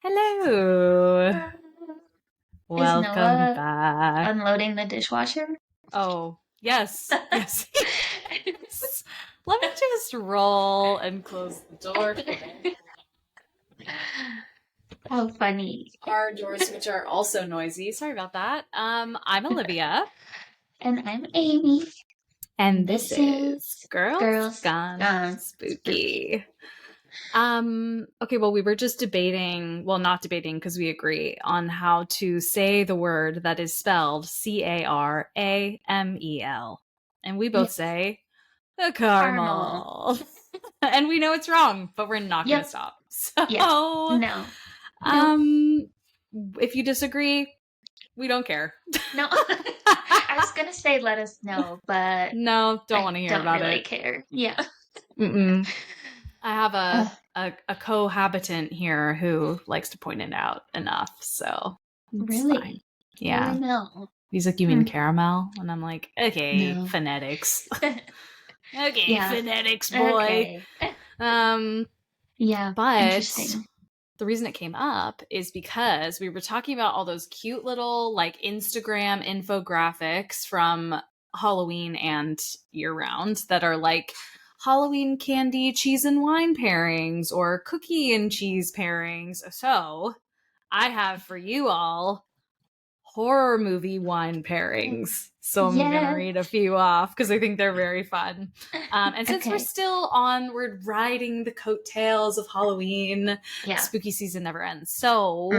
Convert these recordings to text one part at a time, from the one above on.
Hello. Is Welcome Noah back. unloading the dishwasher? Oh, yes. Yes. Let me just roll and close the door. How funny. Our doors, which are also noisy. Sorry about that. I'm Olivia. And I'm Amy. And this is Girls Gone Gone Spooky. Okay, well, we were just debating, well, not debating because we agree on how to say the word that is spelled Caramel. And we both say the caramel. And we know it's wrong, but we're not going to stop. So, No. If you disagree, we don't care. No. I was going to say let us know, but no, don't want to hear about really it. Care. Yeah. I have a cohabitant here who likes to point it out enough, so it's really fine. Yeah. Caramel. He's like, you mean caramel? And I'm like, okay, No. phonetics. Okay, Yeah. phonetics, boy. Okay. Yeah, but interesting. The reason it came up is because we were talking about all those cute little like Instagram infographics from Halloween and year round that are like Halloween candy, cheese and wine pairings or cookie and cheese pairings. So I have for you all horror movie wine pairings. So I'm going to read a few off because I think they're very fun. And since we're riding the coattails of Halloween, spooky season never ends. So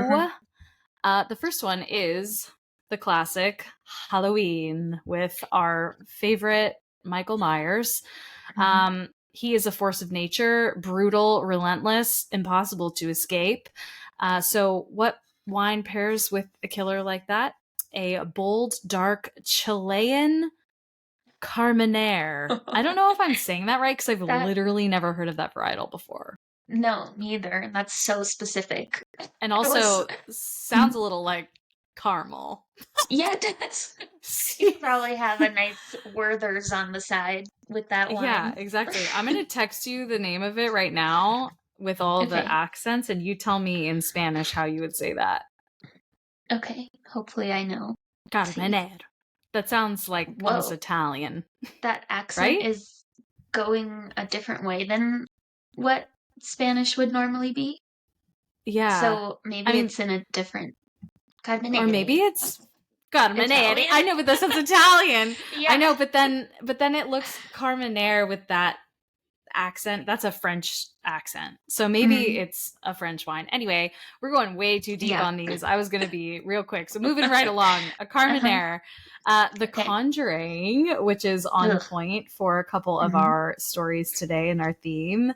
the first one is the classic Halloween with our favorite Michael Myers. He is a force of nature, brutal, relentless, impossible to escape. So what wine pairs with a killer like that? A bold, dark Chilean Carmenere. I don't know if I'm saying that right because I've literally never heard of that varietal before. No, neither. That's so specific. And also sounds a little like caramel. Yeah, it does. You probably have a nice Werther's on the side with that wine. Yeah, exactly. I'm going to text you the name of it right now with all the accents, and you tell me in Spanish how you would say that. Okay, hopefully I know. Carmenere. That sounds like almost Italian. That accent is going a different way than what Spanish would normally be. Yeah. So maybe it's in a different Carmenere. Or maybe it's Carmenere. I know, but that sounds Italian. Yeah. I know, but then it looks Carmenere with that accent. That's a French accent. So maybe it's a French wine. Anyway, we're going way too deep on these. I was going to be real quick. So moving right along, a Carmenere. The Conjuring, which is on point for a couple of our stories today in our theme,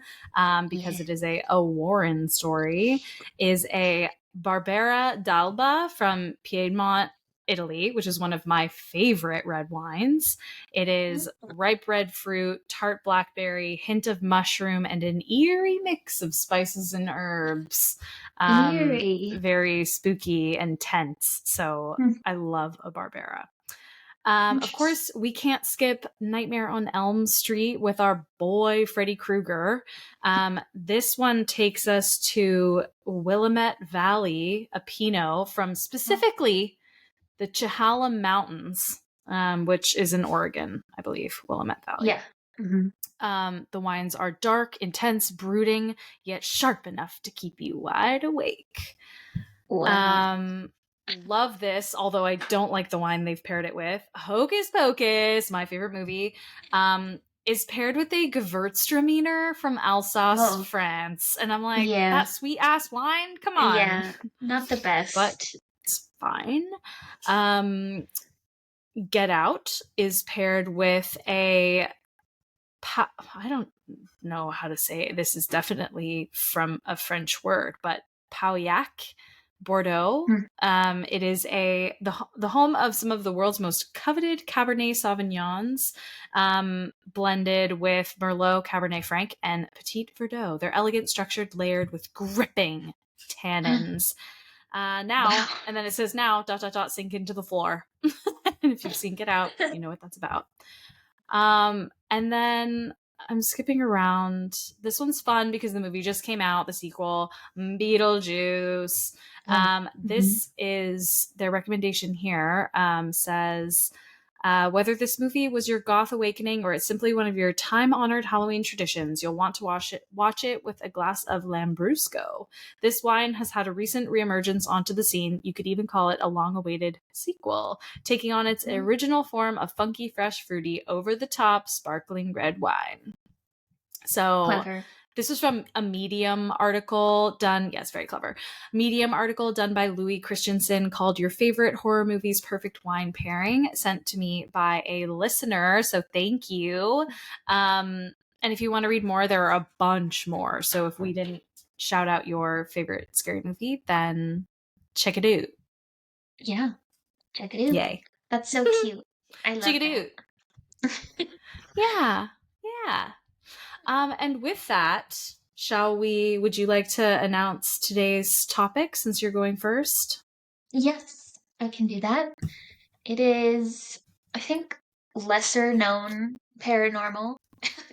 because it is a Warren story, is a Barbera d'Alba from Piedmont, Italy, which is one of my favorite red wines. It is ripe red fruit, tart blackberry, hint of mushroom, and an eerie mix of spices and herbs. Very spooky and tense. So I love a Barbera. Of course, we can't skip Nightmare on Elm Street with our boy Freddy Krueger. This one takes us to Willamette Valley, a Pinot from specifically the Chehalem Mountains, which is in Oregon, I believe, Willamette Valley. Yeah. The wines are dark, intense, brooding, yet sharp enough to keep you wide awake. Wow. Love this, although I don't like the wine they've paired it with. Hocus Pocus, my favorite movie, is paired with a Gewürztraminer from Alsace, France. And I'm like, that sweet ass wine? Come on. Yeah, not the best. But it's fine. Get Out is paired with I don't know how to say it. This is definitely from a French word, but Pauillac, Bordeaux. It is the home of some of the world's most coveted Cabernet Sauvignons, blended with Merlot, Cabernet Franc, and Petit Verdot. They're elegant, structured, layered with gripping tannins. And then it says now, ... sink into the floor. And if you've seen Get Out, you know what that's about. And then I'm skipping around. This one's fun because the movie just came out, the sequel, Beetlejuice. This is their recommendation here, says whether this movie was your goth awakening or it's simply one of your time-honored Halloween traditions, you'll want to watch it with a glass of Lambrusco. This wine has had a recent reemergence onto the scene. You could even call it a long-awaited sequel, taking on its original form of funky, fresh, fruity, over-the-top, sparkling red wine. So Clever. This was from a Medium article done, yes, very clever. Medium article done by Louis Christensen called Your Favorite Horror Movies Perfect Wine Pairing, sent to me by a listener. So thank you. And if you want to read more, there are a bunch more. So if we didn't shout out your favorite scary movie, then check it out. Yeah, check it out. Yay. That's so cute. I love check it out. Yeah. And with that, would you like to announce today's topic since you're going first? Yes, I can do that. It is, I think, lesser known paranormal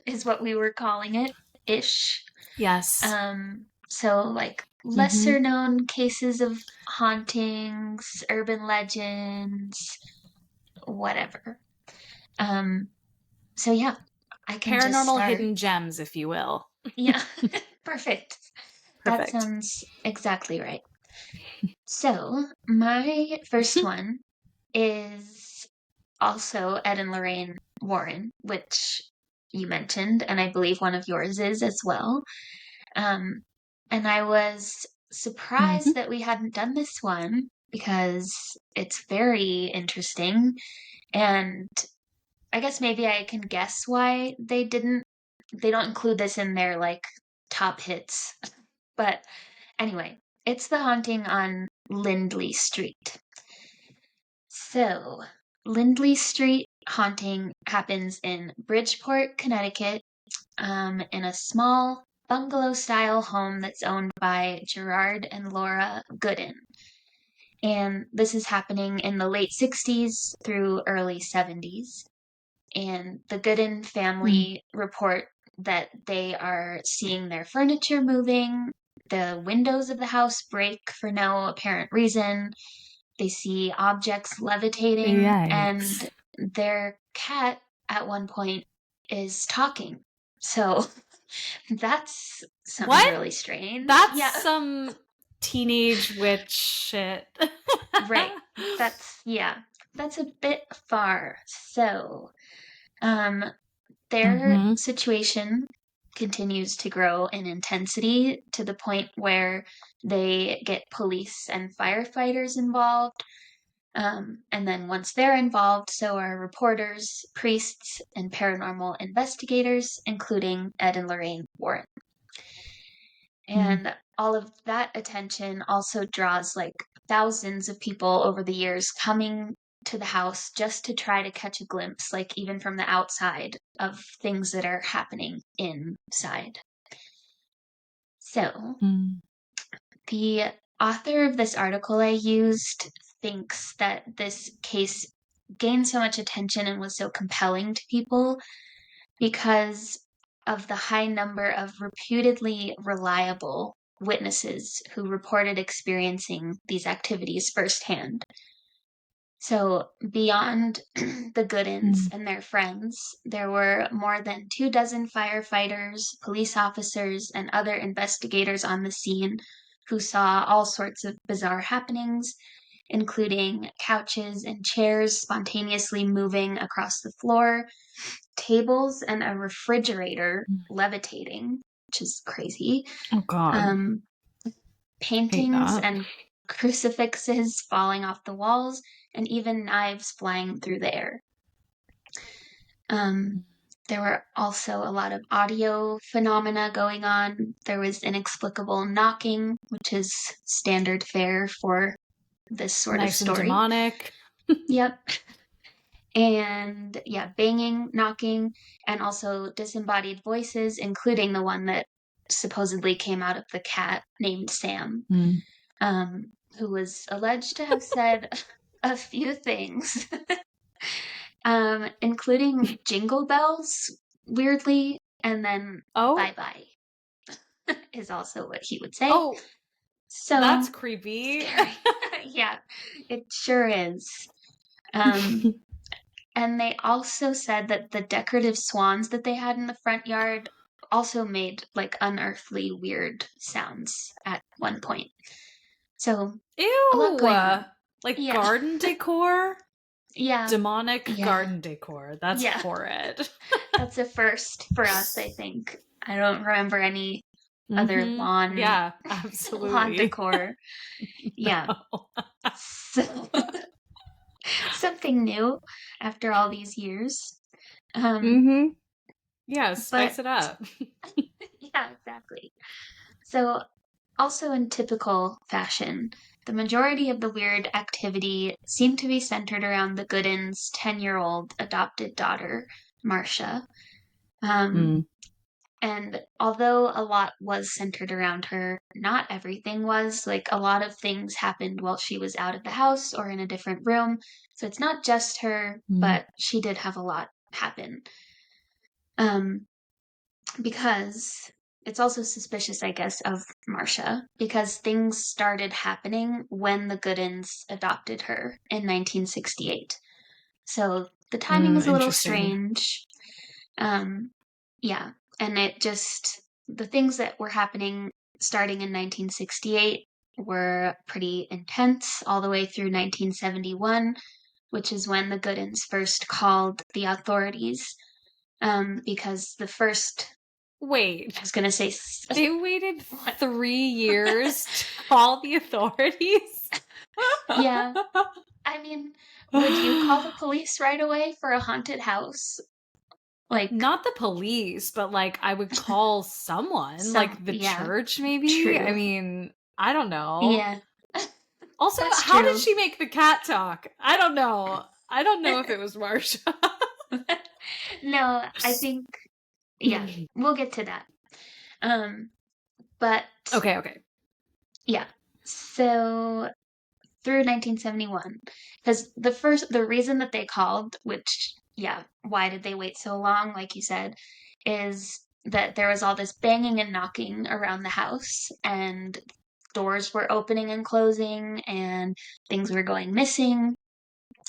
is what we were calling it, ish. Yes. So like lesser known cases of hauntings, urban legends, whatever. So yeah, I can paranormal hidden gems, if you will. Yeah. Perfect. That sounds exactly right. So my first one is also Ed and Lorraine Warren, which you mentioned, and I believe one of yours is as well. And I was surprised that we hadn't done this one because it's very interesting, and I guess maybe I can guess why they don't include this in their like top hits. But anyway, it's the haunting on Lindley Street. So, Lindley Street haunting happens in Bridgeport, Connecticut, in a small bungalow-style home that's owned by Gerard and Laura Gooden. And this is happening in the late 60s through early 70s. And the Gooden family report that they are seeing their furniture moving, the windows of the house break for no apparent reason, they see objects levitating, and their cat at one point is talking. So that's something really strange. That's some teenage witch shit. Right. That's a bit far. So their situation continues to grow in intensity to the point where they get police and firefighters involved. And then once they're involved, so are reporters, priests, and paranormal investigators, including Ed and Lorraine Warren. And all of that attention also draws like thousands of people over the years coming to the house just to try to catch a glimpse, like even from the outside, of things that are happening inside. So, the author of this article I used thinks that this case gained so much attention and was so compelling to people because of the high number of reputedly reliable witnesses who reported experiencing these activities firsthand. So, beyond the Goodens and their friends, there were more than 24 firefighters, police officers, and other investigators on the scene who saw all sorts of bizarre happenings, including couches and chairs spontaneously moving across the floor, tables and a refrigerator levitating, which is crazy. Oh, God. Paintings and crucifixes falling off the walls, and even knives flying through the air. There were also a lot of audio phenomena going on. There was inexplicable knocking, which is standard fare for this sort of story. And demonic. Yep. And banging, knocking, and also disembodied voices, including the one that supposedly came out of the cat named Sam, who was alleged to have said a few things, including jingle bells, weirdly, and then Oh. bye-bye is also what he would say. Oh, so that's creepy. Yeah, it sure is. And they also said that the decorative swans that they had in the front yard also made like unearthly weird sounds at one point. So a lot going on. Ew! Like garden decor? Yeah. Demonic garden decor. That's horrid. That's a first for us, I think. I don't remember any other lawn absolutely. lawn decor. Yeah. So something new after all these years. Yeah, spice it up. Yeah, exactly. So also in typical fashion, the majority of the weird activity seemed to be centered around the Goodins' 10-year-old adopted daughter, Marcia. And although a lot was centered around her, not everything was. Like, a lot of things happened while she was out of the house or in a different room. So it's not just her, but she did have a lot happen. Because it's also suspicious, I guess, of Marcia, because things started happening when the Goodins adopted her in 1968. So the timing is a little strange. Yeah, and the things that were happening starting in 1968 were pretty intense all the way through 1971, which is when the Goodins first called the authorities, because the first... Wait. I was going to say... They waited 3 years to call the authorities? Yeah. I mean, would you call the police right away for a haunted house? Like, not the police, but like I would call someone, like the church maybe. True. I mean, I don't know. Yeah. Also, how did she make the cat talk? I don't know. I don't know if it was Marcia. No, I think we'll get to that. But okay. Yeah. So through 1971, because the reason that they called, which why did they wait so long, like you said, is that there was all this banging and knocking around the house, and doors were opening and closing, and things were going missing.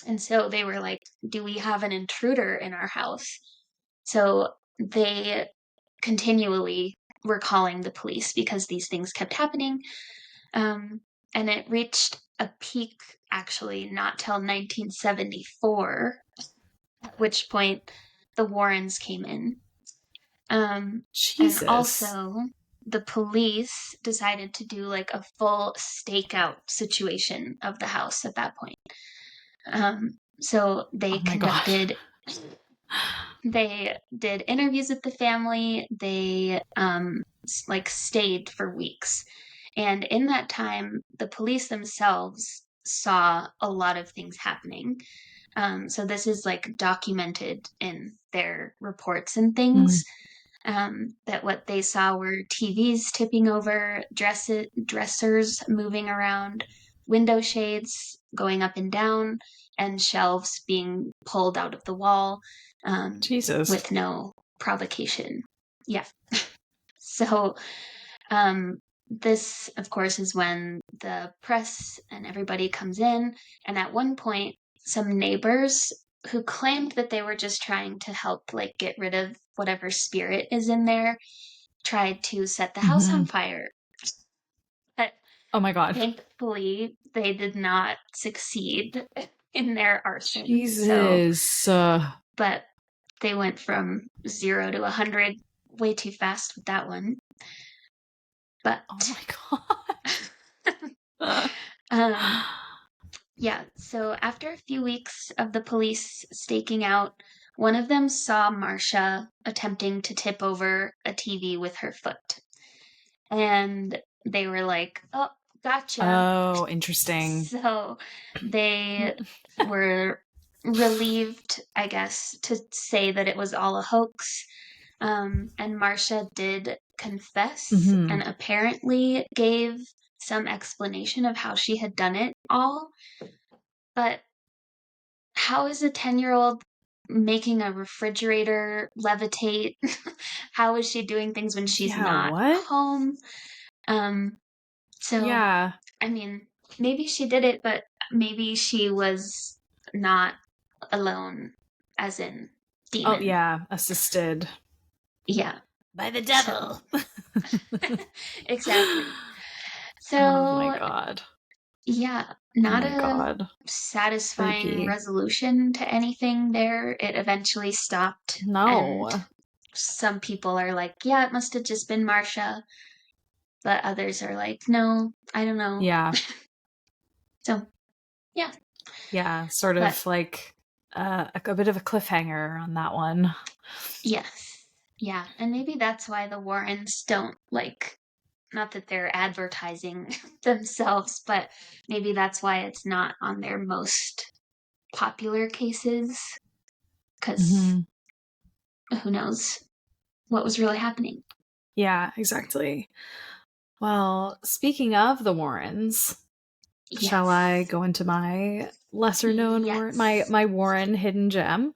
And so they were like, do we have an intruder in our house? So they continually were calling the police because these things kept happening. And it reached a peak, actually, not till 1974, at which point the Warrens came in. Jesus. And also, the police decided to do like a full stakeout situation of the house at that point. So they conducted... They did interviews with the family. They stayed for weeks. And in that time, the police themselves saw a lot of things happening. So this is like documented in their reports and things. That what they saw were TVs tipping over, dressers moving around, window shades going up and down, and shelves being pulled out of the wall. Jesus. With no provocation. Yeah. So, this, of course, is when the press and everybody comes in. And at one point, some neighbors who claimed that they were just trying to help, like, get rid of whatever spirit is in there, tried to set the house on fire. But oh my God. Thankfully, they did not succeed in their arson. Jesus. But they went from 0 to 100 way too fast with that one. But oh my God. So after a few weeks of the police staking out, one of them saw Marcia attempting to tip over a TV with her foot. And they were like, oh, gotcha. Oh, interesting. So they were relieved, I guess, to say that it was all a hoax. And Marcia did confess and apparently gave some explanation of how she had done it all. But how is a 10-year-old making a refrigerator levitate. How is she doing things when she's not what? home? So, Yeah. I mean, maybe she did it, but maybe she was not alone, as in demon. Oh, yeah. Assisted. Yeah. By the devil. So, exactly. So, Oh my God. yeah, Oh not my a God. satisfying Freaky. resolution to anything there. It eventually stopped, and No. some people are like, yeah, it must have just been Marsha. But others are like, no, I don't know. Yeah. So, yeah. Yeah. Sort But of like a bit of a cliffhanger on that one. yes. Yeah. And maybe that's why the Warrens don't like, not that they're advertising themselves, but maybe that's why it's not on their most popular cases. Because who knows what was really happening. Yeah, exactly. Well, speaking of the Warrens, shall I Yes. go into my lesser known Warren, Yes. my Warren hidden gem?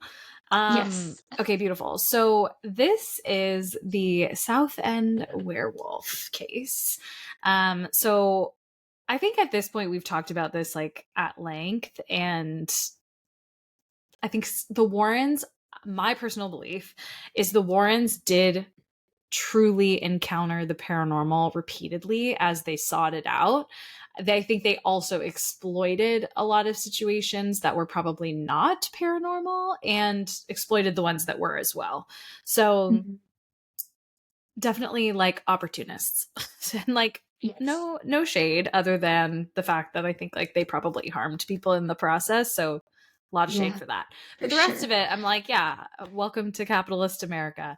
Yes. Okay, beautiful. So this is the Southend werewolf case. So I think at this point we've talked about this like at length, and I think the Warrens, my personal belief is the Warrens did truly encounter the paranormal repeatedly as they sought it out. I think they also exploited a lot of situations that were probably not paranormal and exploited the ones that were as well. So Mm-hmm. definitely like opportunists. And like Yes. no shade other than the fact that I think like they probably harmed people in the process. So a lot of shade for that. But the rest of it, I'm like, yeah, welcome to capitalist America.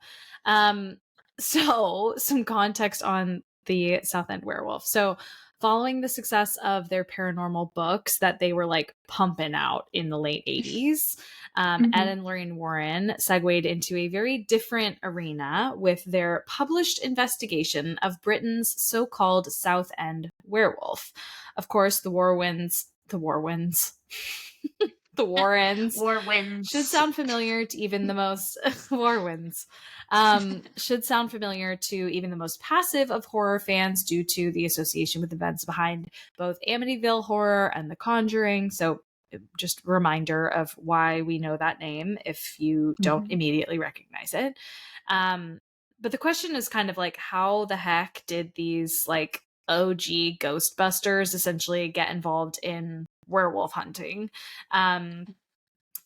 So some context on the Southend werewolf. So following the success of their paranormal books that they were like pumping out in the late 80s, Ed and Lorraine Warren segued into a very different arena with their published investigation of Britain's so-called Southend werewolf. Of course, the Warrens the Warrens War wins. should sound familiar to even the most Warrens should sound familiar to even the most passive of horror fans due to the association with events behind both Amityville Horror and The Conjuring. So just a reminder of why we know that name if you don't immediately recognize it. But the question is kind of like, how the heck did these like OG Ghostbusters essentially get involved in werewolf hunting?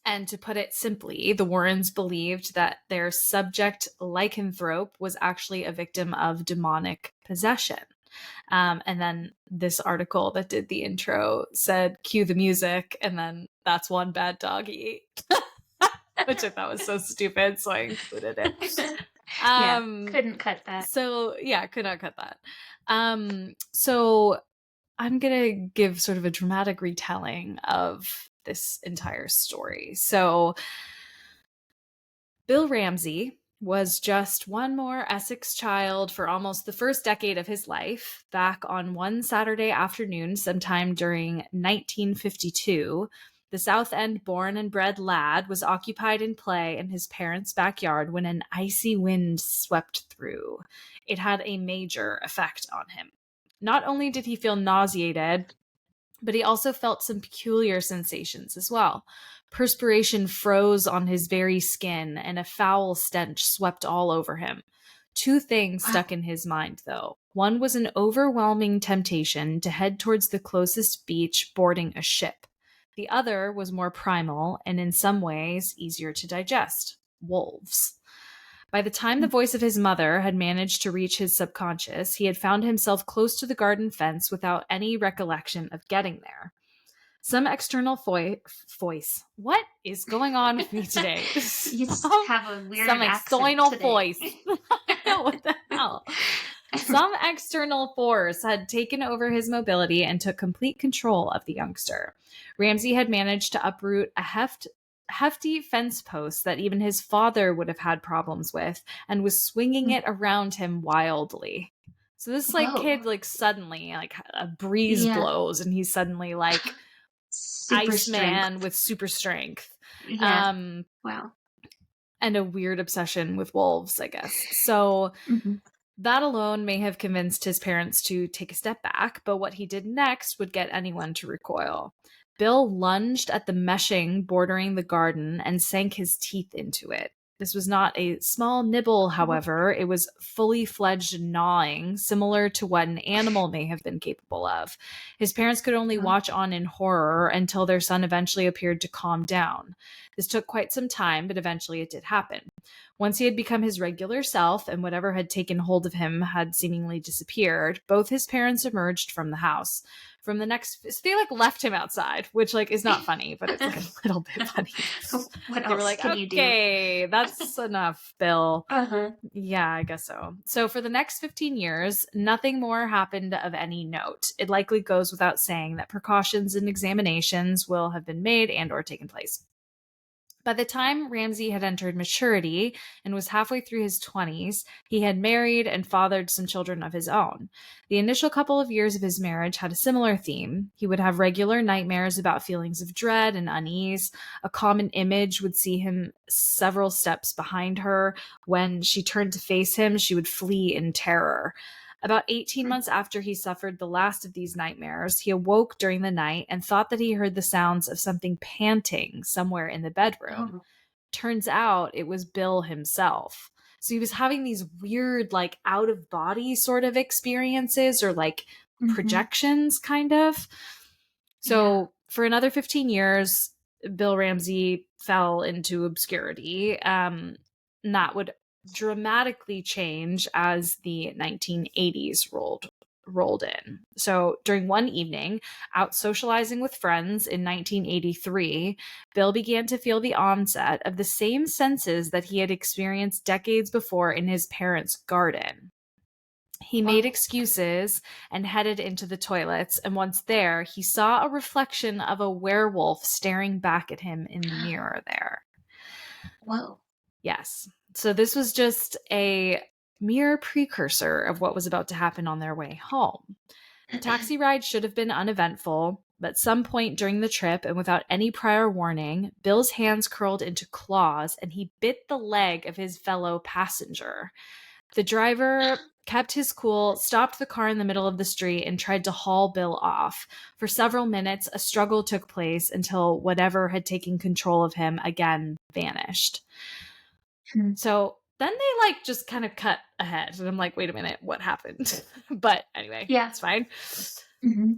And to put it simply, the Warrens believed that their subject lycanthrope was actually a victim of demonic possession. And then this article that did the intro said, cue the music, and then that's one bad doggy, which I thought was so stupid, so I included it. Yeah, couldn't cut that. So, yeah, could not cut that. So I'm going to give sort of a dramatic retelling of this entire story. So Bill Ramsey was just one more Essex child for almost the first decade of his life. Back on one Saturday afternoon, sometime during 1952, the Southend born and bred lad was occupied in play in his parents' backyard when an icy wind swept through. It had a major effect on him. Not only did he feel nauseated, but he also felt some peculiar sensations as well. Perspiration froze on his very skin, and a foul stench swept all over him. Two things stuck in his mind, though. One was an overwhelming temptation to head towards the closest beach boarding a ship. The other was more primal and in some ways easier to digest: wolves. By the time the voice of his mother had managed to reach his subconscious, he had found himself close to the garden fence without any recollection of getting there. Some external voice. What is going on with me today? You just have a weird Some external accent voice. today. What the hell? Some external force had taken over his mobility and took complete control of the youngster. Ramsey had managed to uproot a hefty fence post that even his father would have had problems with, and was swinging it around him wildly. So this like kid, like suddenly like a breeze blows and he's suddenly like super Iceman strength with super strength. Yeah. Wow. And a weird obsession with wolves, I guess. So that alone may have convinced his parents to take a step back, but what he did next would get anyone to recoil. Bill lunged at the meshing bordering the garden and sank his teeth into it. This was not a small nibble, however. It was fully fledged gnawing, similar to what an animal may have been capable of. His parents could only watch on in horror until their son eventually appeared to calm down. This took quite some time, but eventually it did happen. Once he had become his regular self and whatever had taken hold of him had seemingly disappeared, both his parents emerged from the house. From the next, they left him outside, which is not funny, but it's a little bit funny. What They were else can you do? Okay, that's enough, Bill. Uh-huh. Yeah, I guess so. So for the next 15 years, nothing more happened of any note. It likely goes without saying that precautions and examinations will have been made and or taken place. By the time Ramsey had entered maturity and was halfway through his 20s, he had married and fathered some children of his own. The initial couple of years of his marriage had a similar theme. He would have regular nightmares about feelings of dread and unease. A common image would see him several steps behind her. When she turned to face him, she would flee in terror. About 18 months after he suffered the last of these nightmares, he awoke during the night and thought that he heard the sounds of something panting somewhere in the bedroom. Turns out it was Bill himself. So he was having these weird, out of body sort of experiences or projections, kind of. So for another 15 years, Bill Ramsey fell into obscurity. That would dramatically change as the 1980s rolled in. So during one evening, out socializing with friends in 1983, Bill began to feel the onset of the same senses that he had experienced decades before in his parents' garden. He made excuses and headed into the toilets, and once there, he saw a reflection of a werewolf staring back at him in the mirror there. Whoa. Yes. So this was just a mere precursor of what was about to happen on their way home. The taxi ride should have been uneventful, but at some point during the trip and without any prior warning, Bill's hands curled into claws and he bit the leg of his fellow passenger. The driver kept his cool, stopped the car in the middle of the street, and tried to haul Bill off. For several minutes, a struggle took place until whatever had taken control of him again vanished. So then they just kind of cut ahead. And I'm like, wait a minute, what happened? But anyway, it's fine.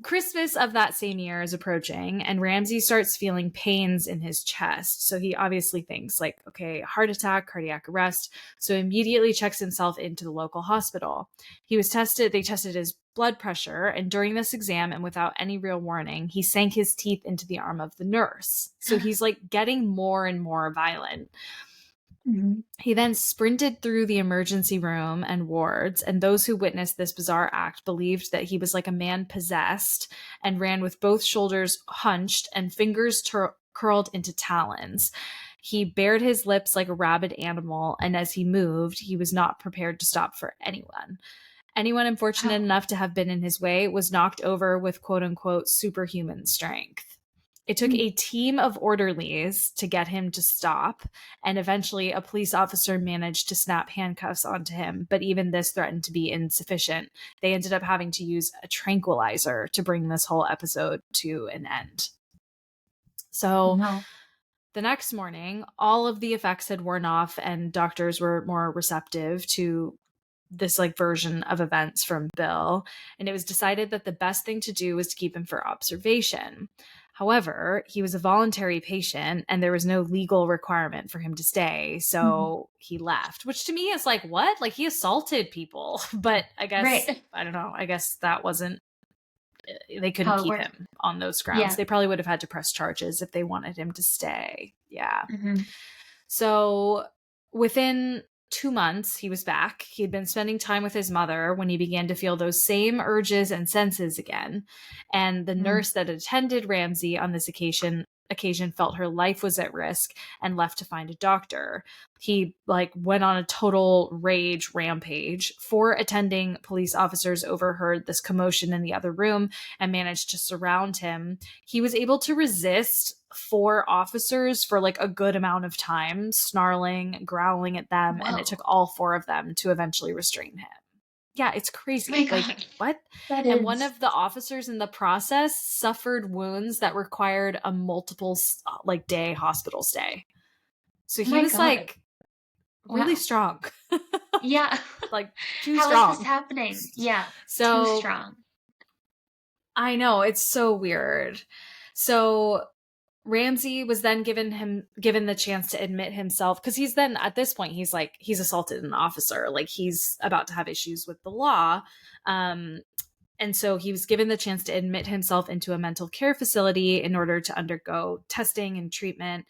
Christmas of that same year is approaching, and Ramsey starts feeling pains in his chest. So he obviously thinks okay, heart attack, cardiac arrest. So immediately checks himself into the local hospital. They tested his blood pressure, and during this exam and without any real warning, he sank his teeth into the arm of the nurse. So he's getting more and more violent. He then sprinted through the emergency room and wards, and those who witnessed this bizarre act believed that he was like a man possessed and ran with both shoulders hunched and fingers curled into talons. He bared his lips like a rabid animal, and as he moved, he was not prepared to stop for anyone. Anyone unfortunate enough to have been in his way was knocked over with quote-unquote superhuman strength. It took a team of orderlies to get him to stop, and eventually a police officer managed to snap handcuffs onto him, but even this threatened to be insufficient. They ended up having to use a tranquilizer to bring this whole episode to an end. So the next morning, all of the effects had worn off, and doctors were more receptive to this version of events from Bill, and it was decided that the best thing to do was to keep him for observation. However, he was a voluntary patient and there was no legal requirement for him to stay. So he left, which to me is what? He assaulted people. But I guess, I don't know. I guess that wasn't, they couldn't keep him on those grounds. Yeah. They probably would have had to press charges if they wanted him to stay. Yeah. So within 2 months, he was back. He had been spending time with his mother when he began to feel those same urges and senses again. And the nurse that attended Ramsey on this occasion occasion felt her life was at risk and left to find a doctor. He like went on a total rage rampage. 4 attending police officers overheard this commotion in the other room and managed to surround him. He was able to resist 4 officers for like a good amount of time, snarling, growling at them, and it took all 4 of them to eventually restrain him. Yeah, it's crazy. My God. Like, what? That And is... one of the officers in the process suffered wounds that required a multiple like day hospital stay. So he My was God. like really Wow. strong. Yeah. Like too How strong. is this happening? Yeah. So too strong. I know, it's so weird. So Ramsey was then given the chance to admit himself, because he's then at this point he's assaulted an officer, like he's about to have issues with the law, and so he was given the chance to admit himself into a mental care facility in order to undergo testing and treatment.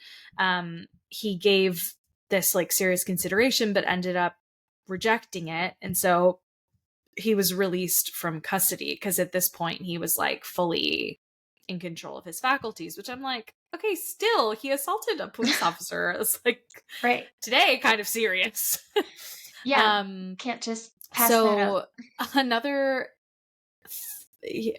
He gave this like serious consideration but ended up rejecting it, and so he was released from custody because at this point he was like fully in control of his faculties, which I'm like, okay, still, he assaulted a police officer. It's like, right, today, kind of serious. Yeah, can't just pass that up. Another 3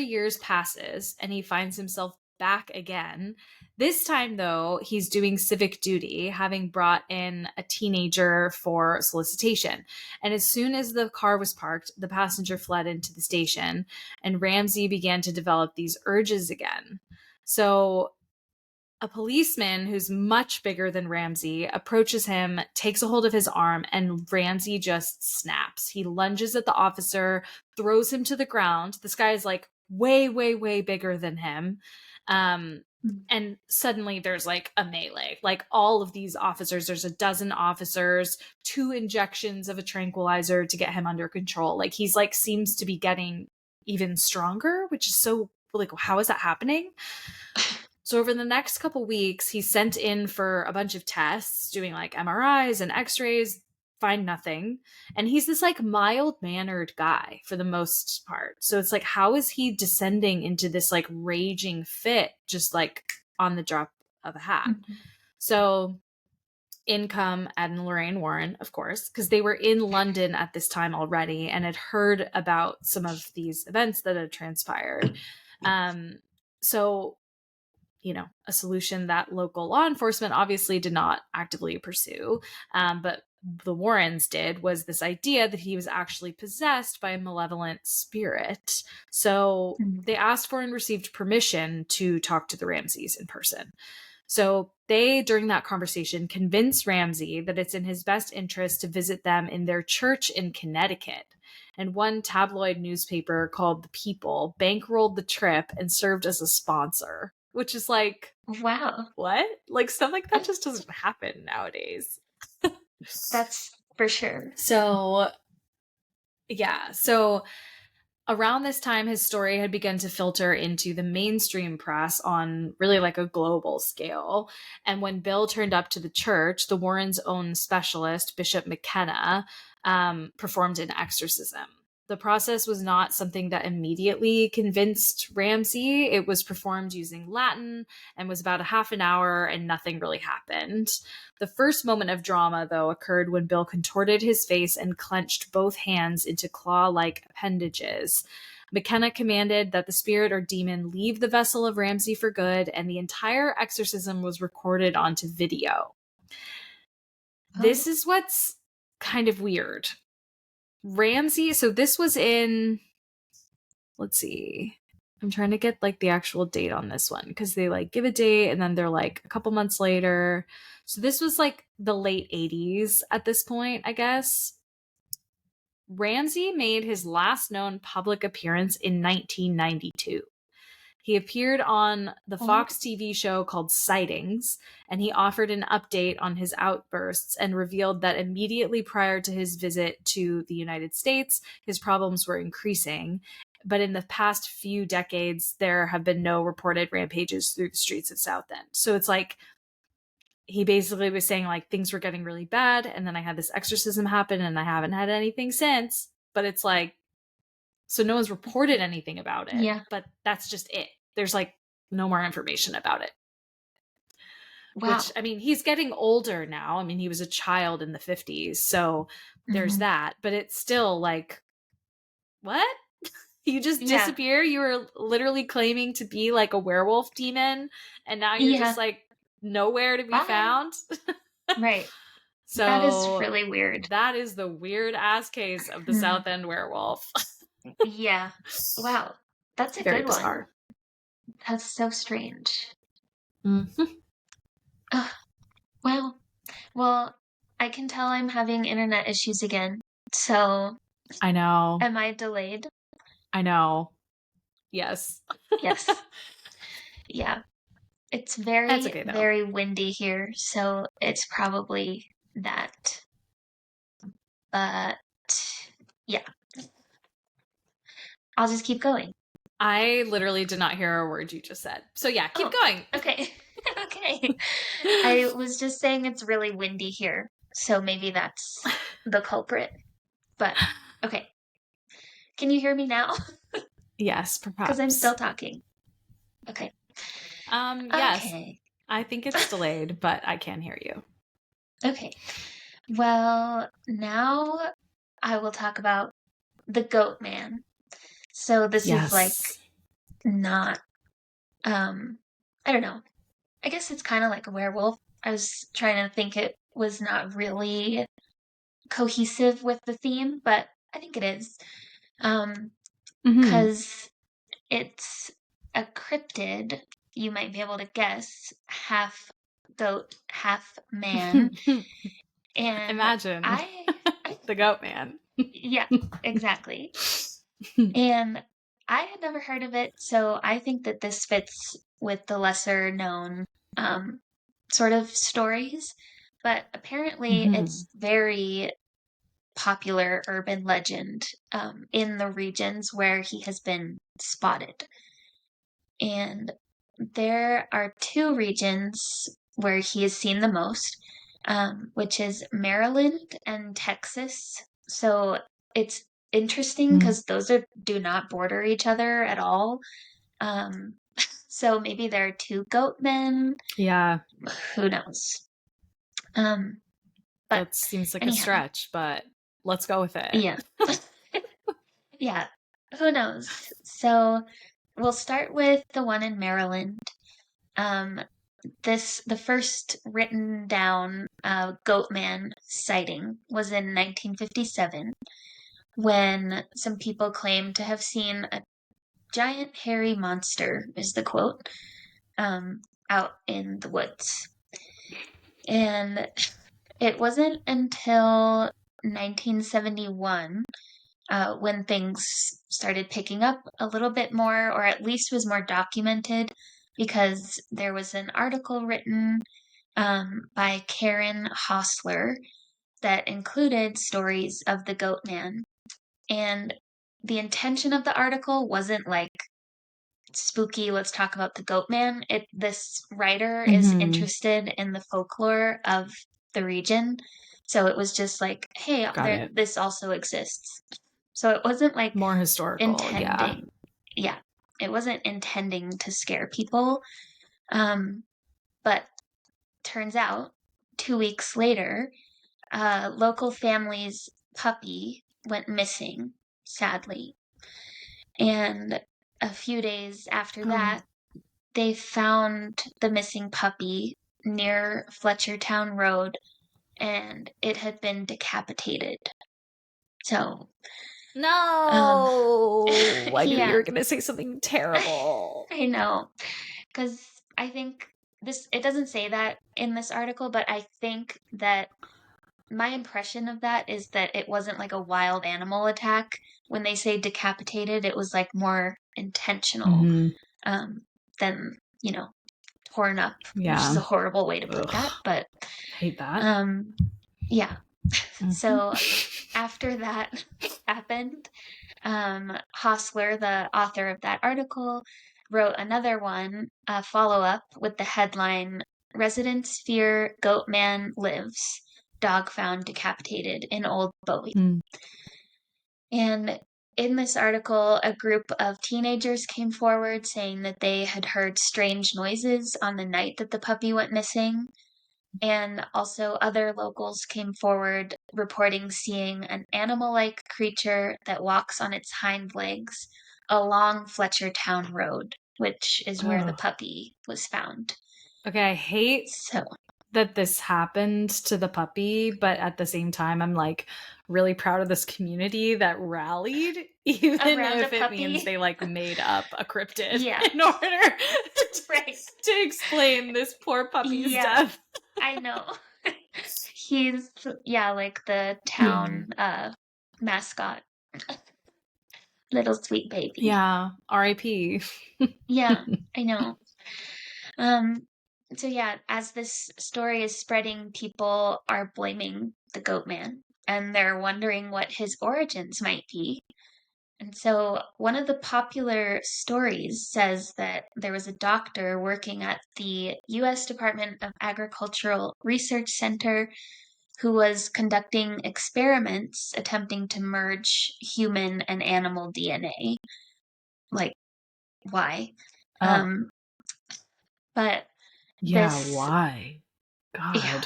years passes and he finds himself back again. This time, though, he's doing civic duty, having brought in a teenager for solicitation. And as soon as the car was parked, the passenger fled into the station, and Ramsey began to develop these urges again. So a policeman who's much bigger than Ramsey approaches him, takes a hold of his arm, and Ramsey just snaps. He lunges at the officer, throws him to the ground. This guy is like way, way, way bigger than him. And suddenly there's like a melee. Like all of these officers, there's a dozen officers, 2 injections of a tranquilizer to get him under control. Like he's like seems to be getting even stronger, which is so like, how is that happening? So over the next couple weeks, he's sent in for a bunch of tests, doing like MRIs and x-rays, find nothing. And he's this like mild-mannered guy for the most part. So it's like, how is he descending into this like raging fit just like on the drop of a hat? Mm-hmm. So in come Ed and Lorraine Warren, of course, because they were in London at this time already and had heard about some of these events that had transpired. So a solution that local law enforcement obviously did not actively pursue, but the Warrens did, was this idea that he was actually possessed by a malevolent spirit. So they asked for and received permission to talk to the Ramseys in person. So they, during that conversation, convinced Ramsey that it's in his best interest to visit them in their church in Connecticut. And one tabloid newspaper called The People bankrolled the trip and served as a sponsor. Which is like, wow, what? Like stuff like that just doesn't happen nowadays. That's for sure. So, yeah. So around this time, his story had begun to filter into the mainstream press on really like a global scale. And when Bill turned up to the church, the Warrens' own specialist, Bishop McKenna, performed an exorcism. The process was not something that immediately convinced Ramsey. It was performed using Latin and was about a half an hour, and nothing really happened. The first moment of drama, though, occurred when Bill contorted his face and clenched both hands into claw-like appendages. McKenna commanded that the spirit or demon leave the vessel of Ramsey for good, and the entire exorcism was recorded onto video. This is what's kind of weird. Ramsey, so this was in, let's see, I'm trying to get like the actual date on this one because they like give a date and then they're like a couple months later. So this was like the late 80s at this point, I guess. Ramsey made his last known public appearance in 1992. He appeared on the Fox TV show called Sightings, and he offered an update on his outbursts and revealed that immediately prior to his visit to the United States, his problems were increasing. But in the past few decades, there have been no reported rampages through the streets of Southend. So it's like, he basically was saying like things were getting really bad, and then I had this exorcism happen and I haven't had anything since. But it's like, so no one's reported anything about it. Yeah. But that's just it. There's like no more information about it. Wow. Which, I mean, he's getting older now. I mean, he was a child in the 50s, so there's that. But it's still like, what? You just disappear? You were literally claiming to be like a werewolf demon, and now you're just like nowhere to be found? Right. So that is really weird. That is the weird ass case of the Southend werewolf. Yeah. Wow. That's a very good bizarre. one. That's so strange. Mm-hmm. Wow. Well, I can tell I'm having internet issues again. So I know. Am I delayed? I know. Yes. Yes. Yeah. It's very, okay, very windy here, so it's probably that. But yeah. I'll just keep going. I literally did not hear a word you just said. So yeah, keep going. Okay. Okay. I was just saying it's really windy here, so maybe that's the culprit. But okay. Can you hear me now? Yes, perhaps. Because I'm still talking. Okay. Yes. Okay. I think it's delayed, but I can hear you. Okay. Well, now I will talk about the Goatman. So this is like not I don't know. I guess it's kind of like a werewolf. I was trying to think it was not really cohesive with the theme, but I think it is. Because it's a cryptid, you might be able to guess, half goat, half man. And imagine the Goatman. Yeah, exactly. And I had never heard of it, so I think that this fits with the lesser known sort of stories. But apparently it's very popular urban legend in the regions where he has been spotted. And there are two regions where he is seen the most, which is Maryland and Texas. So it's interesting because those do not border each other at all. So maybe there are two Goatmen. Yeah. Who knows? But that seems like a stretch, but let's go with it. Yeah. Yeah. Who knows? So we'll start with the one in Maryland. The first written down Goatman sighting was in 1957 when some people claimed to have seen a giant hairy monster, is the quote, out in the woods. And it wasn't until 1971 when things started picking up a little bit more, or at least was more documented, because there was an article written by Karen Hostler that included stories of the Goatman. And the intention of the article wasn't like spooky, let's talk about the Goatman. This writer is interested in the folklore of the region. So it was just like, hey, this also exists. So it wasn't like more historical, intending. Yeah. It wasn't intending to scare people. But turns out 2 weeks later, local family's puppy went missing, sadly. And a few days after that, they found the missing puppy near Fletchertown Road, and it had been decapitated. So. No! I knew you were going to say something terrible. I know. Because I think it doesn't say that in this article, but I think that my impression of that is that it wasn't like a wild animal attack. When they say decapitated, it was like more intentional than, torn up, which is a horrible way to put that, but I hate that. Yeah. So after that happened, Hostler, the author of that article, wrote another one, a follow-up with the headline, "Residents Fear Goatman Lives. Dog Found Decapitated in Old Bowie." And in this article, a group of teenagers came forward saying that they had heard strange noises on the night that the puppy went missing. And also other locals came forward reporting seeing an animal-like creature that walks on its hind legs along Fletchertown Road, which is where the puppy was found. Okay, I hate that this happened to the puppy, but at the same time, I'm like really proud of this community that rallied, even if it means they like made up a cryptid in order to explain this poor puppy's death. I know. He's like the town mascot. Little sweet baby. Yeah, R.I.P. Yeah, I know. So yeah, as this story is spreading, people are blaming the Goatman, and they're wondering what his origins might be. And so one of the popular stories says that there was a doctor working at the U.S. Department of Agricultural Research Center who was conducting experiments attempting to merge human and animal DNA. Like, why? But why? God. Yeah,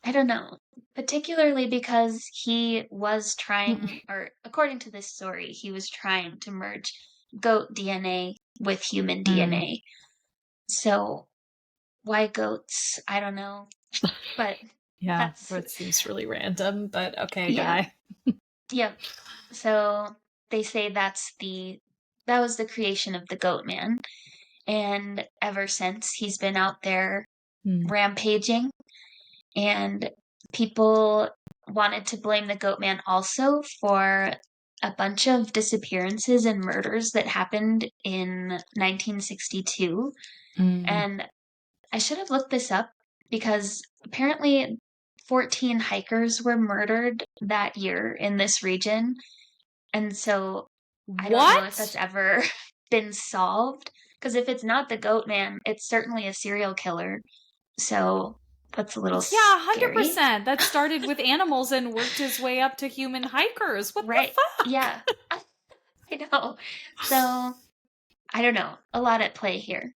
I don't know. Particularly because he was trying, or according to this story, he was trying to merge goat DNA with human DNA. So why goats? I don't know. But that seems really random, but okay, guy. Yep. So they say that was the creation of the Goatman. And ever since, he's been out there rampaging. And people wanted to blame the Goatman also for a bunch of disappearances and murders that happened in 1962. And I should have looked this up because apparently 14 hikers were murdered that year in this region. And so I don't know if that's ever been solved. Because if it's not the Goatman, it's certainly a serial killer. So that's a little scary. 100%. That started with animals and worked his way up to human hikers. What the fuck? Yeah. I know. So I don't know. A lot at play here.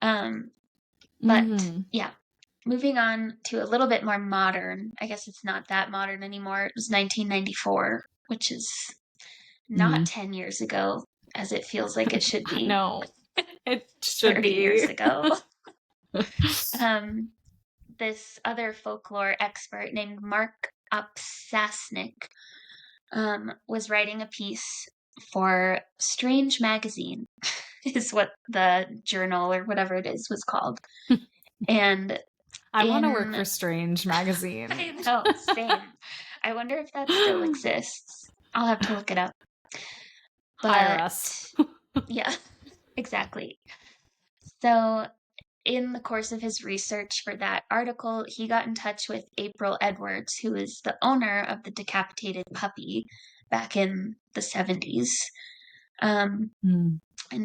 But yeah. Moving on to a little bit more modern. I guess it's not that modern anymore. It was 1994, which is not 10 years ago, as it feels like it should be. No, it should 30 be. years ago. This other folklore expert named Mark Upsasnik was writing a piece for Strange Magazine, is what the journal or whatever it is was called. And I want to work for Strange Magazine. I know, same. I wonder if that still exists. I'll have to look it up. Hire us. Yeah, exactly. So in the course of his research for that article, he got in touch with April Edwards, who is the owner of the decapitated puppy back in the 70s. And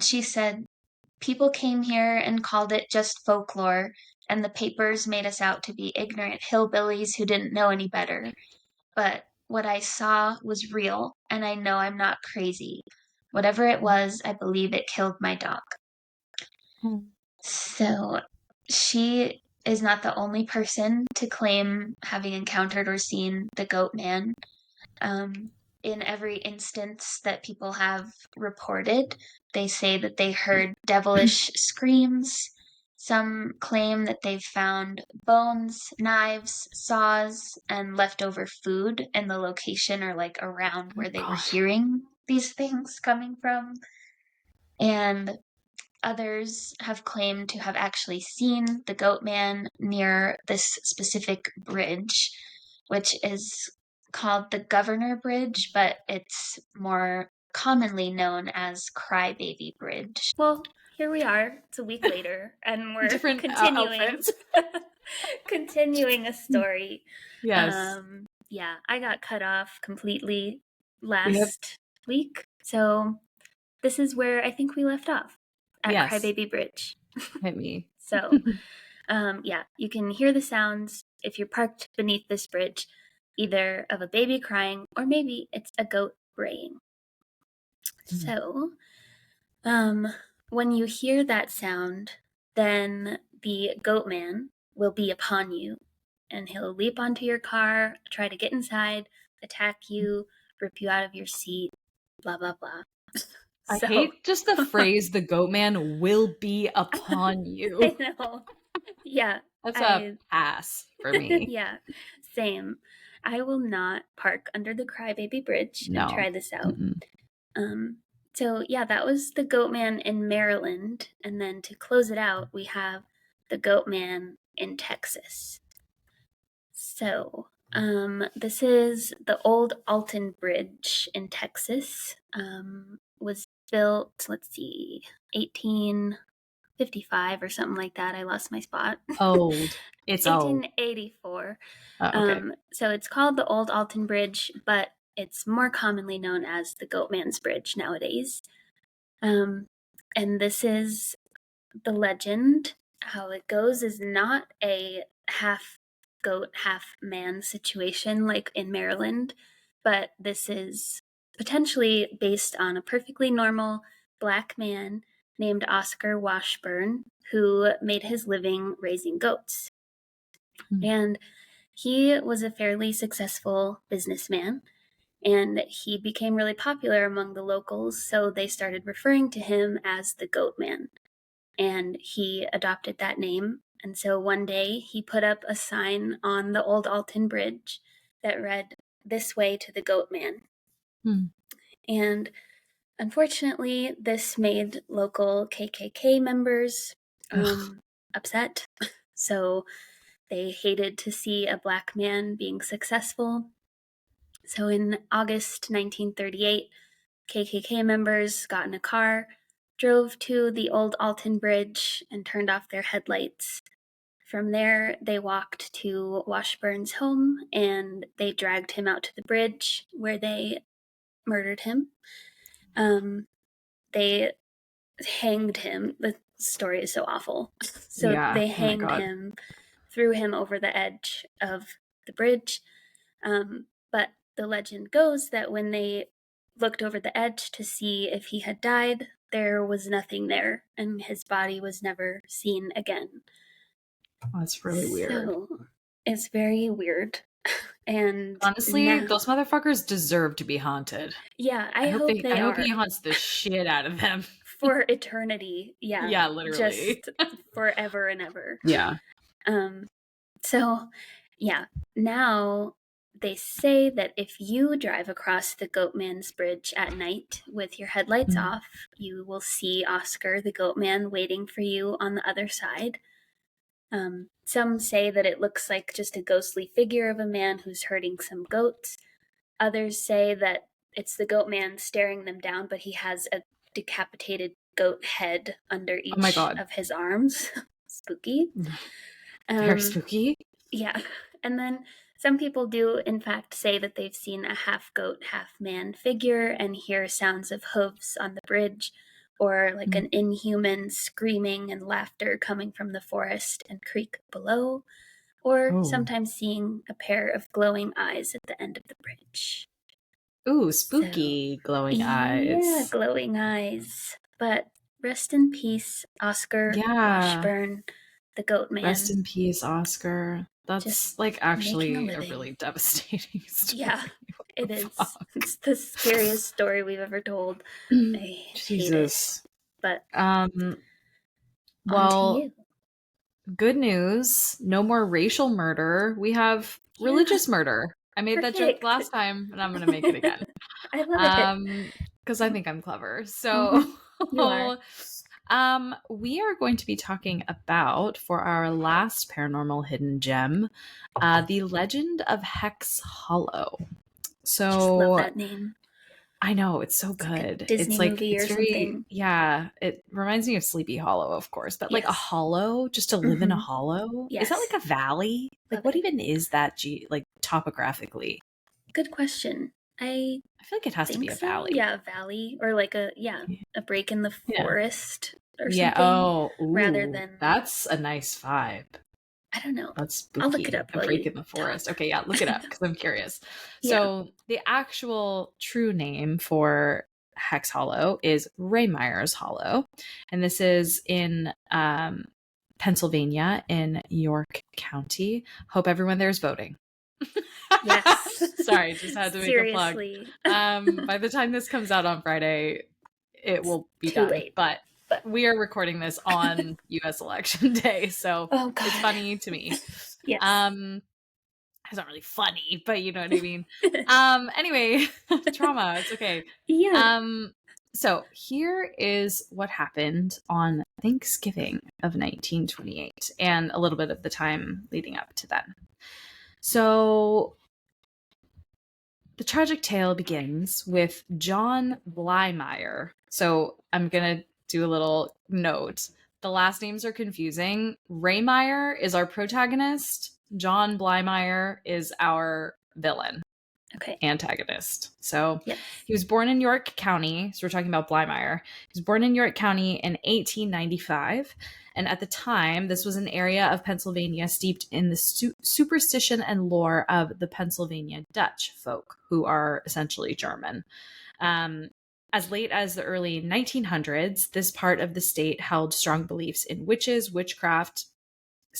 she said, people came here and called it just folklore, and the papers made us out to be ignorant hillbillies who didn't know any better. But what I saw was real, and I know I'm not crazy. Whatever it was, I believe it killed my dog. So she is not the only person to claim having encountered or seen the Goatman. In every instance that people have reported, they say that they heard devilish screams. Some claim that they've found bones, knives, saws, and leftover food in the location or like around where they were hearing these things coming from. And others have claimed to have actually seen the Goatman near this specific bridge, which is called the Governor Bridge, but it's more commonly known as Crybaby Bridge. Well, here we are. It's a week later, and we're continuing a story. Yes. Yeah, I got cut off completely last week, so this is where I think we left off. At Crybaby Bridge. Hit me. So, yeah, you can hear the sounds if you're parked beneath this bridge, either of a baby crying or maybe it's a goat braying. So, when you hear that sound, then the Goatman will be upon you, and he'll leap onto your car, try to get inside, attack you, rip you out of your seat, blah, blah, blah. I hate just the phrase, the Goatman will be upon you. I know. Yeah. That's a pass for me. Yeah, same. I will not park under the Crybaby Bridge and try this out. So yeah, that was the Goatman in Maryland. And then to close it out, we have the Goatman in Texas. So this is the old Alton Bridge in Texas. Was built, let's see, 1855 or something like that. I lost my spot. Old. It's 1884. Okay. So it's called the Old Alton Bridge, but it's more commonly known as the Goatman's Bridge nowadays. And this is the legend. How it goes is not a half goat, half man situation like in Maryland, but this is potentially based on a perfectly normal Black man named Oscar Washburn, who made his living raising goats. And he was a fairly successful businessman, and he became really popular among the locals, so they started referring to him as the Goatman. And he adopted that name. And so one day he put up a sign on the Old Alton Bridge that read, "This way to the Goatman." And unfortunately, this made local KKK members upset. So they hated to see a Black man being successful. So in August 1938, KKK members got in a car, drove to the Old Alton Bridge, and turned off their headlights. From there, they walked to Washburn's home, and they dragged him out to the bridge, where they murdered him. They hanged him. The story is so awful. So they hanged him, threw him over the edge of the bridge. But the legend goes that when they looked over the edge to see if he had died, there was nothing there, and his body was never seen again. That's really weird. So, it's very weird. And honestly, those motherfuckers deserve to be haunted. Yeah, I hope I hope he haunts the shit out of them. For eternity. Yeah. Yeah, literally. Just forever and ever. Yeah. So, yeah. Now, they say that if you drive across the Goatman's Bridge at night with your headlights off, you will see Oscar the Goatman waiting for you on the other side. Some say that it looks like just a ghostly figure of a man who's herding some goats. Others say that it's the Goatman staring them down, but he has a decapitated goat head under each of his arms. Spooky. Very spooky. Yeah. And then some people do, in fact, say that they've seen a half goat, half man figure and hear sounds of hooves on the bridge, or like an inhuman screaming and laughter coming from the forest and creek below, or sometimes seeing a pair of glowing eyes at the end of the bridge. Ooh, spooky glowing eyes. Yeah, glowing eyes. But rest in peace, Oscar Washburn, the Goatman. Rest in peace, Oscar. That's just like actually a really devastating story. Yeah, it is. It's the scariest story we've ever told. Jesus. But well, good news. No more racial murder. We have religious murder. I made that joke last time, and I'm going to make it again. I love it. Because I think I'm clever. So you are. We are going to be talking about, for our last paranormal hidden gem, the legend of Hex Hollow. So just love that name. I know, it's so good. Like a Disney movie or something. Yeah, it reminds me of Sleepy Hollow, of course, but like a hollow, just to live in a hollow. Yes. Is that like a valley? Like what even is that like topographically? Good question. I feel like it has to be a valley. Yeah, a valley, or like a break in the forest or something. Yeah. Oh, rather than that's a nice vibe. I don't know. That's spooky. I'll look it up. A break in the forest. Okay, yeah, look it up because I'm curious. So the actual true name for Hex Hollow is Rehmeyer's Hollow. And this is in Pennsylvania in York County. Hope everyone there is voting. Yes. Sorry, just had to make Seriously. a plug. By the time this comes out on Friday, it will be Too done. late. But we are recording this on U.S. Election Day, so it's funny to me. Yes. It's not really funny, but you know what I mean. Anyway, trauma. It's okay. Yeah. So here is what happened on Thanksgiving of 1928, and a little bit of the time leading up to then. So the tragic tale begins with John Blymeyer. So I'm going to do a little note. The last names are confusing. Rehmeyer is our protagonist. John Blymeyer is our villain. Okay. Antagonist. So yes. He was born in York County. So we're talking about Blymeyer. He was born in York County in 1895. And at the time, this was an area of Pennsylvania steeped in the superstition and lore of the Pennsylvania Dutch folk, who are essentially German. As late as the early 1900s, this part of the state held strong beliefs in witches, witchcraft,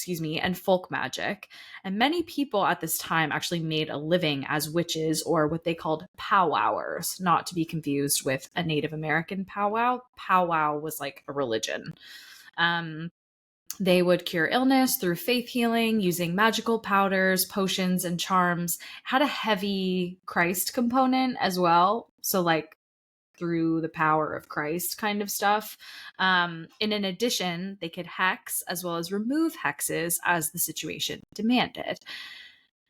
and folk magic. And many people at this time actually made a living as witches, or what they called powwowers, not to be confused with a Native American powwow. Powwow was like a religion. They would cure illness through faith healing using magical powders, potions, and charms. It had a heavy Christ component as well. So like through the power of Christ kind of stuff. And in addition, they could hex as well as remove hexes as the situation demanded.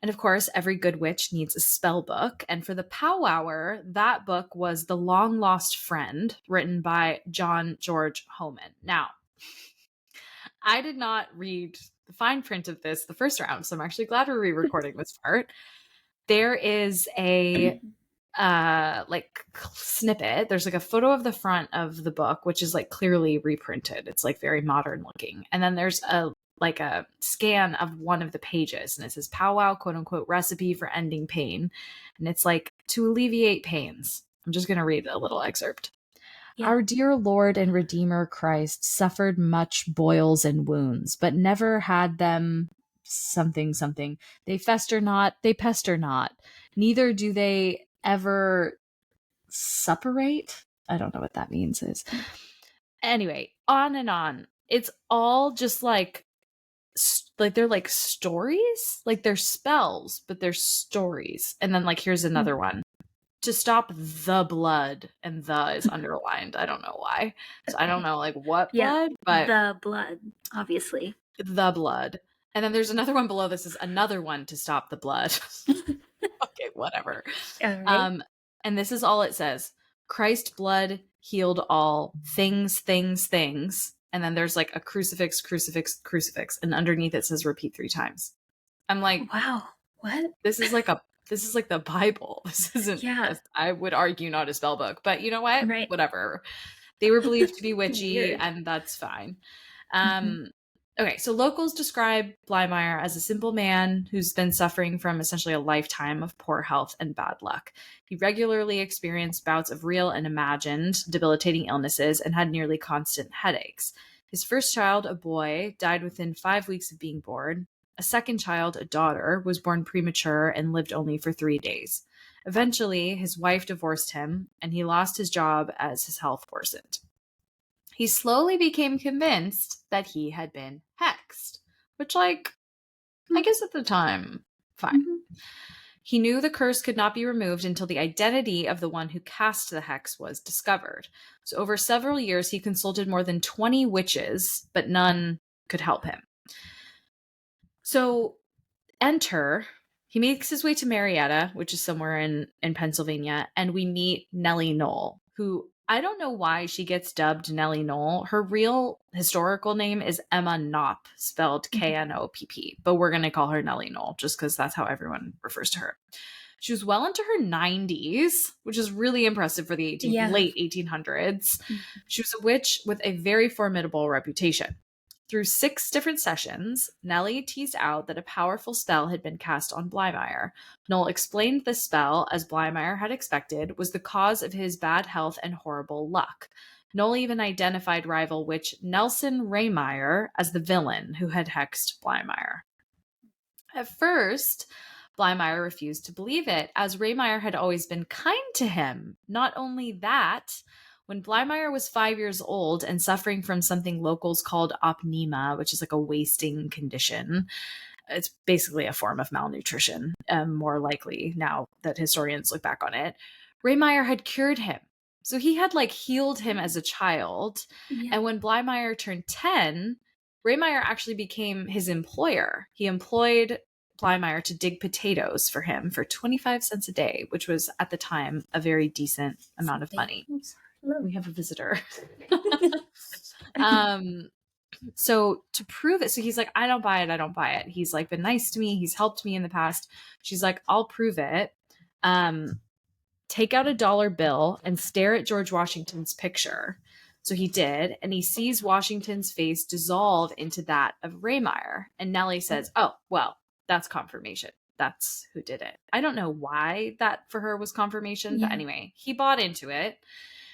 And of course, every good witch needs a spell book. And for the powwower, that book was The Long Lost Friend, written by John George Homan. Now, I did not read the fine print of this the first round, so I'm actually glad we're re-recording this part. There is a like snippet. There's like a photo of the front of the book, which is like clearly reprinted. It's like very modern looking. And then there's a scan of one of the pages, and it says powwow, quote unquote, recipe for ending pain. And it's like, to alleviate pains. I'm just going to read a little excerpt. Yeah. Our dear Lord and Redeemer Christ suffered much boils and wounds, but never had them something. They fester not, they pester not. Neither do they ever separate. I don't know what that means. Anyway, on and on. It's all just like they're like stories, like they're spells, but they're stories. And then like here's another one. To stop the blood, and the is underlined. I don't know why. So I don't know like what blood, but the blood, obviously. The blood. And then there's another one below this is another one to stop the blood. Okay, whatever. All right. And this is all it says. Christ's blood healed all things. And then there's like a crucifix. And underneath it says repeat 3 times. I'm like, wow, what? This is like the Bible. This isn't, I would argue, not a spell book, but you know what? Right. Whatever. They were believed to be witchy, and that's fine. Okay, so locals describe Blymeyer as a simple man who's been suffering from essentially a lifetime of poor health and bad luck. He regularly experienced bouts of real and imagined debilitating illnesses and had nearly constant headaches. His first child, a boy, died within 5 weeks of being born. A second child, a daughter, was born premature and lived only for 3 days. Eventually, his wife divorced him, and he lost his job as his health worsened. He slowly became convinced that he had been hexed, which, like, I guess at the time, fine. Mm-hmm. He knew the curse could not be removed until the identity of the one who cast the hex was discovered. So over several years, he consulted more than 20 witches, but none could help him. So he makes his way to Marietta, which is somewhere in Pennsylvania, and we meet Nellie Knoll, who I don't know why she gets dubbed Nellie Knoll. Her real historical name is Emma Knopp, spelled Knopp, but we're going to call her Nellie Knoll just because that's how everyone refers to her. She was well into her 90s, which is really impressive for the late 1800s. Mm-hmm. She was a witch with a very formidable reputation. Through 6 different sessions, Nellie teased out that a powerful spell had been cast on Blymeyer. Noel explained the spell, as Blymeyer had expected, was the cause of his bad health and horrible luck. Noel even identified rival witch Nelson Rehmeyer as the villain who had hexed Blymeyer. At first, Blymeyer refused to believe it, as Rehmeyer had always been kind to him. Not only that, when Blymeyer was 5 years old and suffering from something locals called apnema, which is like a wasting condition, it's basically a form of malnutrition, more likely now that historians look back on it, Rehmeyer had cured him. So he had like healed him as a child. Yeah. And when Blymeyer turned 10, Rehmeyer actually became his employer. He employed Blymeyer to dig potatoes for him for 25 cents a day, which was at the time a very decent amount of money. We have a visitor. So to prove it, so he's like, I don't buy it. He's like been nice to me. He's helped me in the past. She's like, I'll prove it. Take out a dollar bill and stare at George Washington's picture. So he did, and he sees Washington's face dissolve into that of Rehmeyer. And Nellie says, oh, well, that's confirmation. That's who did it. I don't know why that for her was confirmation, but anyway, he bought into it.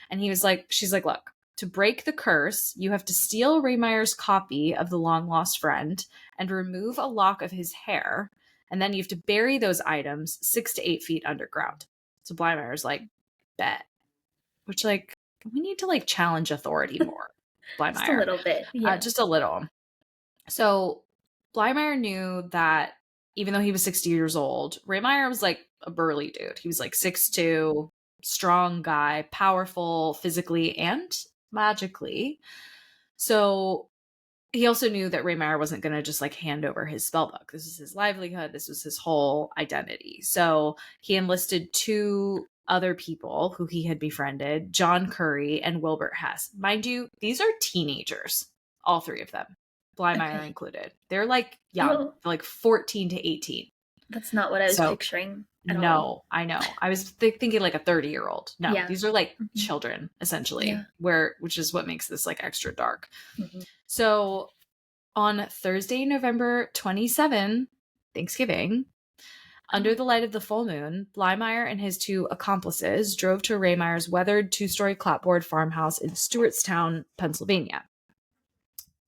And he was like, she's like, look, to break the curse, you have to steal Rehmeyer's copy of The Long Lost Friend and remove a lock of his hair. And then you have to bury those items 6 to 8 feet underground. So Blymeyer's like, bet. Which, like, we need to, like, challenge authority more, Blymeyer. Just a little bit. Yeah. Just a little. So Blymeyer knew that even though he was 60 years old, Rehmeyer was, like, a burly dude. He was, like, 6'2", strong guy, powerful physically and magically. So he also knew that Rehmeyer wasn't going to just like hand over his spellbook. This is his livelihood. This was his whole identity. So he enlisted 2 other people who he had befriended, John Curry and Wilbert Hess. Mind you, these are teenagers, all 3 of them, Blymeyer included. They're like young, like 14 to 18. That's not what I was picturing. No, I know. I was thinking like a 30-year-old. No, these are like children, essentially, which is what makes this like extra dark. So on Thursday, November 27, Thanksgiving, under the light of the full moon, Blymeyer and his 2 accomplices drove to Rehmeyer's weathered 2-story clapboard farmhouse in Stewartstown, Pennsylvania.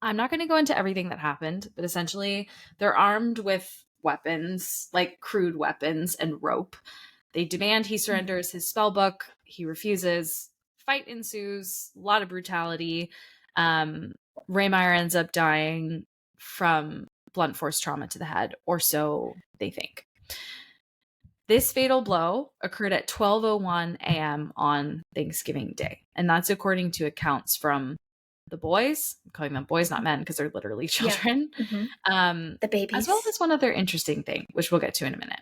I'm not going to go into everything that happened, but essentially they're armed with weapons, like crude weapons and rope. They demand he surrenders his spellbook. He refuses. Fight ensues. A lot of brutality. Rehmeyer ends up dying from blunt force trauma to the head, or so they think. This fatal blow occurred at 12:01 a.m. on Thanksgiving Day, and that's according to accounts from the boys. I'm calling them boys, not men, because they're literally children. The babies. As well as one other interesting thing, which we'll get to in a minute.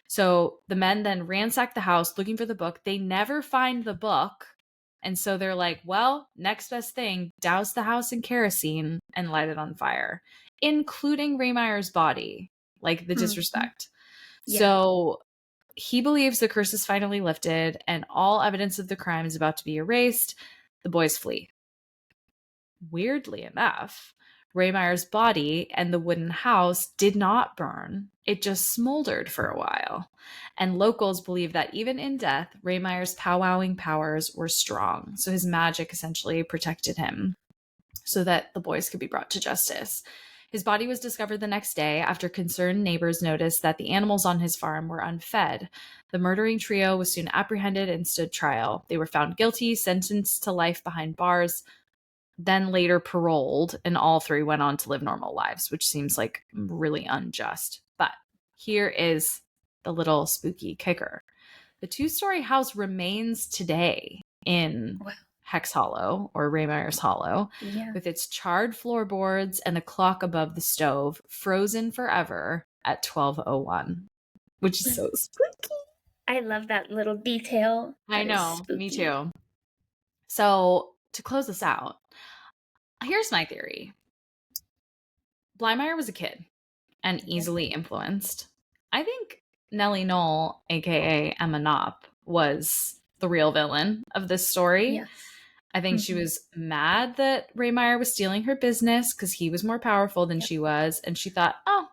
So the men then ransack the house looking for the book. They never find the book. And so they're like, well, next best thing, douse the house in kerosene and light it on fire, including Rehmeyer's body. Like the disrespect. So he believes the curse is finally lifted and all evidence of the crime is about to be erased. The boys flee. Weirdly enough, Rehmeyer's body and the wooden house did not burn. It just smoldered for a while. And locals believe that even in death, Rehmeyer's powwowing powers were strong. So his magic essentially protected him so that the boys could be brought to justice. His body was discovered the next day after concerned neighbors noticed that the animals on his farm were unfed. The murdering trio was soon apprehended and stood trial. They were found guilty, sentenced to life behind bars, then later paroled, and all 3 went on to live normal lives, which seems like really unjust. But here is the little spooky kicker. The 2-story house remains today in Hex Hollow, or Rehmeyer's Hollow, with its charred floorboards and a clock above the stove, frozen forever at 12:01, which is so spooky. I love that little detail. I know, me too. So to close this out, here's my theory. Blymeyer was a kid and easily influenced. I think Nellie Knoll, aka Emma Knopp, was the real villain of this story. I think she was mad that Rehmeyer was stealing her business because he was more powerful than she was. And she thought, oh,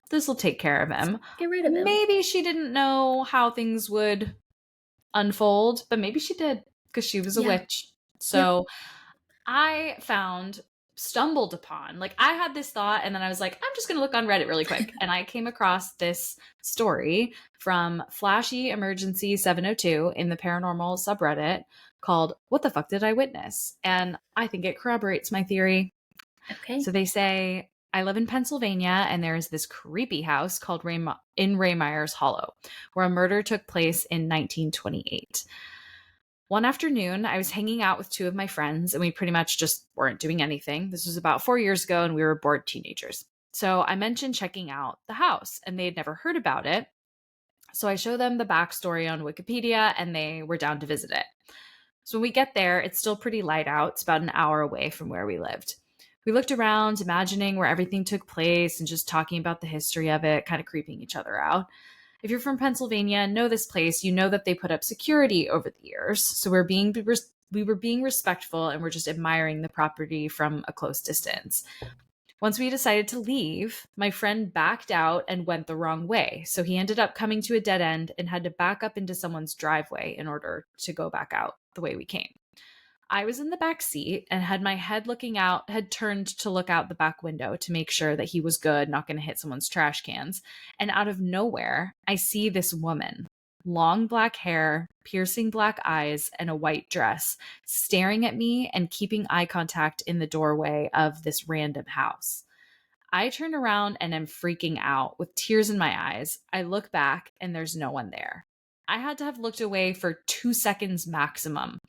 this will take care of him. Get rid of him. Maybe she didn't know how things would unfold, but maybe she did because she was a witch. So I stumbled upon, like, I had this thought and then I was like, I'm just going to look on Reddit really quick. And I came across this story from Flashy Emergency 702 in the paranormal subreddit called What the Fuck Did I Witness? And I think it corroborates my theory. Okay. So they say, I live in Pennsylvania and there is this creepy house called in Rehmeyer's Hollow where a murder took place in 1928. One afternoon, I was hanging out with two of my friends and we pretty much just weren't doing anything. This was about 4 years ago and we were bored teenagers. So I mentioned checking out the house and they had never heard about it. So I show them the backstory on Wikipedia and they were down to visit it. So when we get there, it's still pretty light out. It's about an hour away from where we lived. We looked around, imagining where everything took place and just talking about the history of it, kind of creeping each other out. If you're from Pennsylvania and know this place, you know that they put up security over the years. So we were being respectful and we're just admiring the property from a close distance. Once we decided to leave, my friend backed out and went the wrong way. So he ended up coming to a dead end and had to back up into someone's driveway in order to go back out the way we came. I was in the back seat and had my head had turned to look out the back window to make sure that he was good, not going to hit someone's trash cans. And out of nowhere, I see this woman, long black hair, piercing black eyes, and a white dress, staring at me and keeping eye contact in the doorway of this random house. I turn around and am freaking out with tears in my eyes. I look back and there's no one there. I had to have looked away for 2 seconds maximum.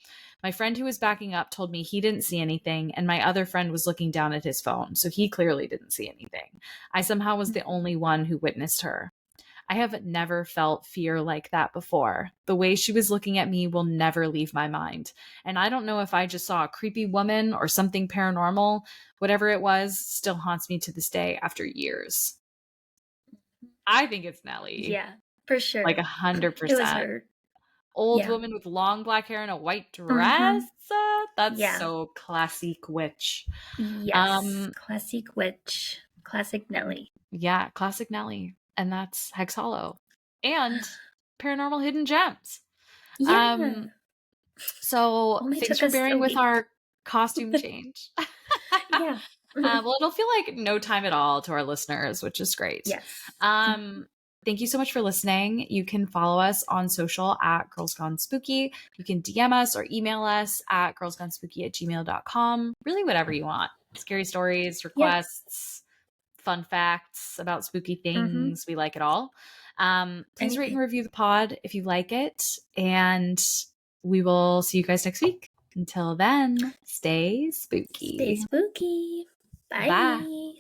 My friend who was backing up told me he didn't see anything, and my other friend was looking down at his phone, so he clearly didn't see anything. I somehow was the only one who witnessed her. I have never felt fear like that before. The way she was looking at me will never leave my mind. And I don't know if I just saw a creepy woman or something paranormal. Whatever it was still haunts me to this day after years. I think it's Nellie. Yeah, for sure. Like 100%. It was her. Old woman with long black hair and a white dress. That's so classic witch. Yes, classic witch. Classic Nellie. Yeah, classic Nellie. And that's Hex Hollow. And Paranormal Hidden Gems. Yeah. So thanks for bearing with our costume change. Yeah. Well, it'll feel like no time at all to our listeners, which is great. Yes. Thank you so much for listening. You can follow us on social at Girls Gone Spooky. You can DM us or email us at girlsgonespooky@gmail.com. Really whatever you want. Scary stories, requests, fun facts about spooky things. We like it all. Please rate and review the pod if you like it. And we will see you guys next week. Until then, stay spooky. Stay spooky. Bye. Bye.